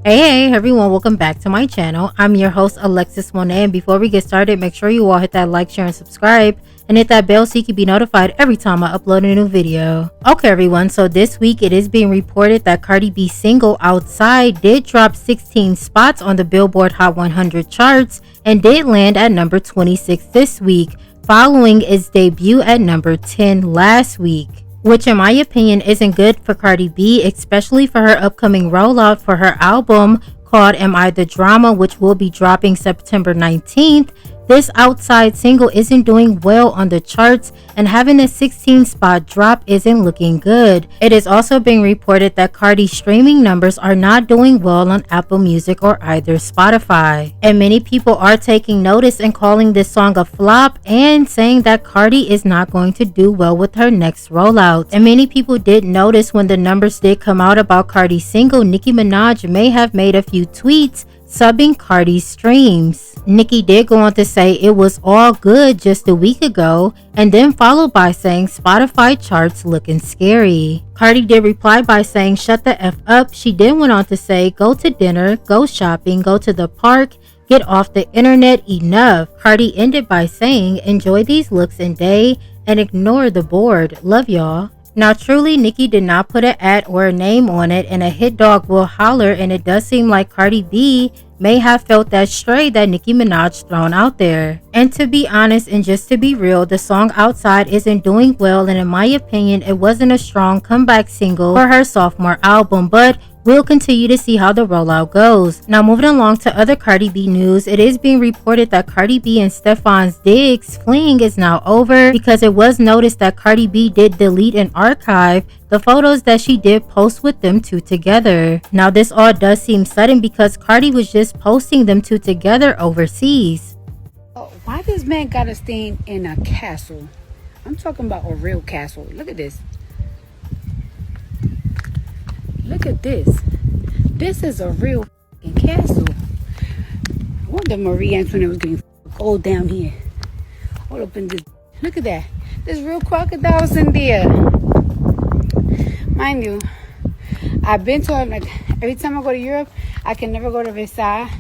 Hey everyone, welcome back to my channel. I'm your host Alexis Monet, and before we get started, make sure you all hit that like, share, and subscribe, and hit that bell so you can be notified every time I upload a new video. Okay everyone, so this week it is being reported that Cardi B's single Outside did drop 16 spots on the Billboard Hot 100 charts and did land at number 26 this week, following its debut at number 10 last week, which in my opinion isn't good for Cardi B, especially for her upcoming rollout for her album called Am I the Drama, which will be dropping September 19th. This Outside single isn't doing well on the charts, and having a 16 spot drop isn't looking good. It is also being reported that Cardi's streaming numbers are not doing well on Apple Music or either Spotify, and many people are taking notice and calling this song a flop and saying that Cardi is not going to do well with her next rollout. And many people did notice when the numbers did come out about Cardi's single, Nicki Minaj may have made a few tweets subbing Cardi's streams. Nicki did go on to say it was all good just a week ago, and then followed by saying Spotify charts looking scary. Cardi did reply by saying shut the F up. She then went on to say go to dinner, go shopping, go to the park, get off the internet, enough. Cardi ended by saying enjoy these looks and day and ignore the board. Love y'all. Now truly, Nicki did not put an ad or a name on it, and a hit dog will holler, and it does seem like Cardi B may have felt that stray that Nicki Minaj thrown out there. And to be honest and just to be real, the song Outside isn't doing well, and in my opinion it wasn't a strong comeback single for her sophomore album, but we'll continue to see how the rollout goes. Now moving along to other Cardi B news, it is being reported that Cardi B and Stefon Diggs fling is now over, because it was noticed that Cardi B did delete and archive the photos that she did post with them two together. Now this all does seem sudden because Cardi was just posting them two together overseas. Oh, why this man gotta stay in a castle? I'm talking about a real castle. Look at this. Look at this. This is a real castle. I wonder Marie Antoinette was getting gold down here. All up in this. Look at that. There's real crocodiles in there. Mind you, I've been to like every time I go to Europe, I can never go to Versailles,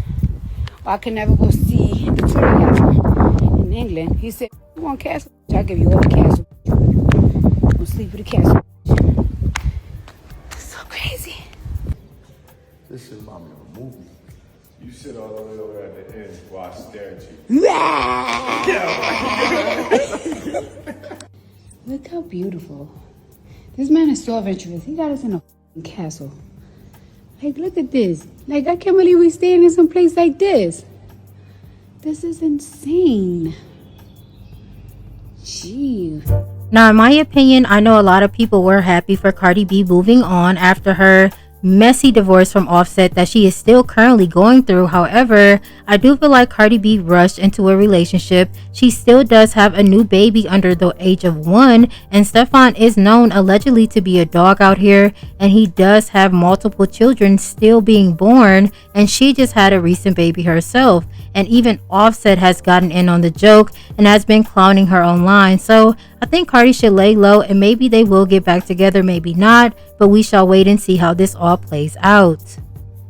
or I can never go see Victoria Castle in England. He said, "You want castle? I'll give you all the castle. We'll sleep with the castle." So crazy. This is mommy a movie. You sit all the way over at the end while I stare at you. Look how beautiful. This man is so adventurous. He got us in a castle. Like, look at this. Like, I can't believe we staying in some place like this. This is insane. Gee. Now in my opinion, I know a lot of people were happy for Cardi B moving on after her messy divorce from Offset that she is still currently going through. However, I do feel like Cardi B rushed into a relationship. She still does have a new baby under the age of 1, and Stefon is known allegedly to be a dog out here, and he does have multiple children still being born, and she just had a recent baby herself. And even Offset has gotten in on the joke and has been clowning her online. So I think Cardi should lay low, and maybe they will get back together, maybe not, but we shall wait and see how this all plays out.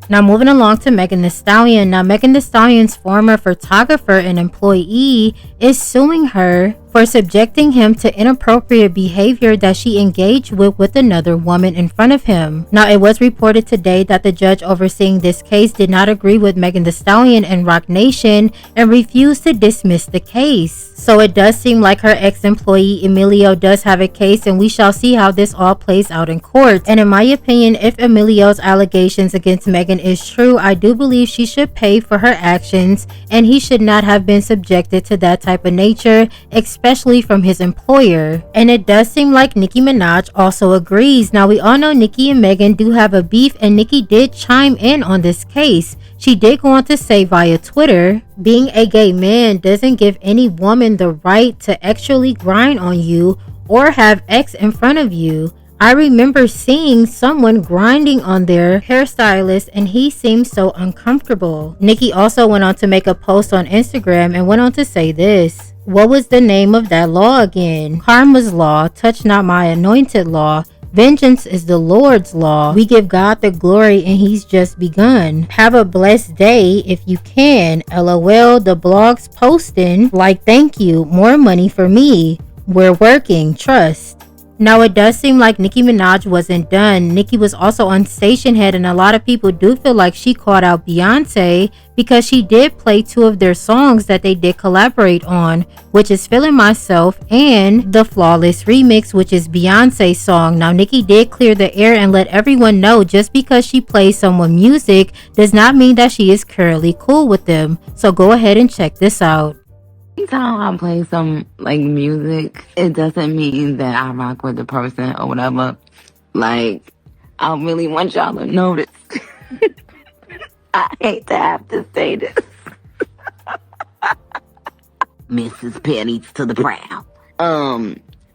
Now moving along to Megan Thee Stallion. Now Megan Thee Stallion's former photographer and employee is suing her for subjecting him to inappropriate behavior that she engaged with another woman in front of him. Now it was reported today that the judge overseeing this case did not agree with Megan Thee Stallion and Roc Nation and refused to dismiss the case. So it does seem like her ex-employee Emilio does have a case, and we shall see how this all plays out in court. And in my opinion, if Emilio's allegations against Megan is true, I do believe she should pay for her actions, and he should not have been subjected to that type of nature, especially from his employer. And it does seem like Nicki Minaj also agrees. Now we all know Nicki and Megan do have a beef, and Nicki did chime in on this case. She did go on to say via Twitter, being a gay man doesn't give any woman the right to actually grind on you or have X in front of you. I remember seeing someone grinding on their hairstylist and he seemed so uncomfortable. Nicki also went on to make a post on Instagram and went on to say this. What was the name of that law again? Karma's law, touch not my anointed law. Vengeance is the Lord's law. We give God the glory and he's just begun. Have a blessed day if you can. LOL, the blog's posting like thank you, more money for me. We're working, trust. Now it does seem like Nicki Minaj wasn't done. Nicki was also on Station Head, and a lot of people do feel like she called out Beyonce because she did play 2 of their songs that they did collaborate on, which is Feeling Myself and the Flawless Remix, which is Beyonce's song. Now Nicki did clear the air and let everyone know just because she plays someone music does not mean that she is currently cool with them. So go ahead and check this out. Anytime I play some like music, it doesn't mean that I rock with the person or whatever. Like, I really want y'all to notice. I hate to have to say this. Mrs. Pennies to the proud.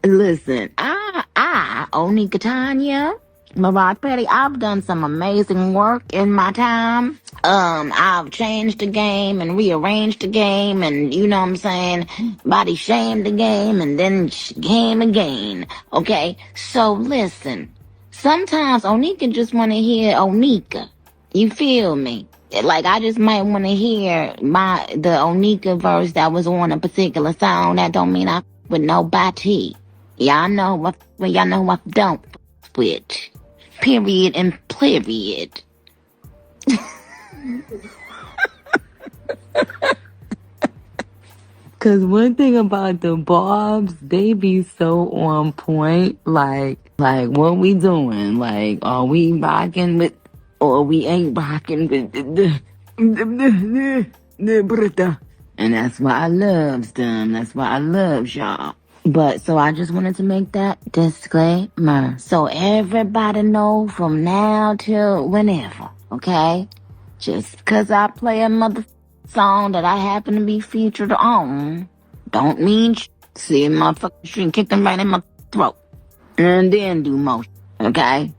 Listen, Onika Tanya, Mariah Petty, I've done some amazing work in my time. I've changed the game and rearranged the game and, you know what I'm saying, body shamed the game and then game again. Okay? So listen, sometimes Onika just want to hear Onika. You feel me? Like, I just might want to hear the Onika verse that was on a particular song. That don't mean I with nobody. Y'all know what, y'all know what don't with. Period and period. Cause one thing about the Bobs, they be so on point. Like what we doing? Like, are we rocking with, or we ain't rocking with and that's why I loves them. That's why I loves y'all. But so I just wanted to make that disclaimer so everybody know from now till whenever, okay? Just cause I play a mother song that I happen to be featured on, don't mean see my fucking string kick them right in my throat and then do motion, okay?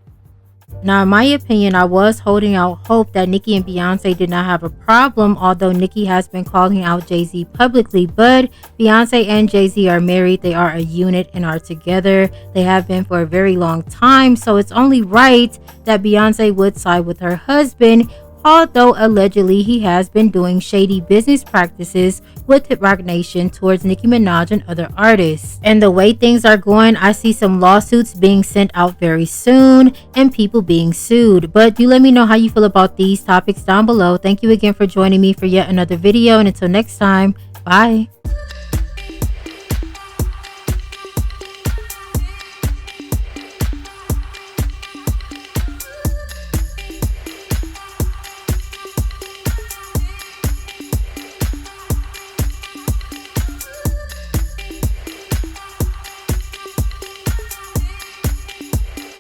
Now, in my opinion, I was holding out hope that Nicki and Beyonce did not have a problem, although Nicki has been calling out Jay-Z publicly. But Beyonce and Jay-Z are married. They are a unit and are together. They have been for a very long time. So it's only right that Beyonce would side with her husband, although allegedly he has been doing shady business practices with Hip Rock Nation towards Nicki Minaj and other artists. And the way things are going, I see some lawsuits being sent out very soon and people being sued. But do let me know how you feel about these topics down below. Thank you again for joining me for yet another video, and until next time, bye.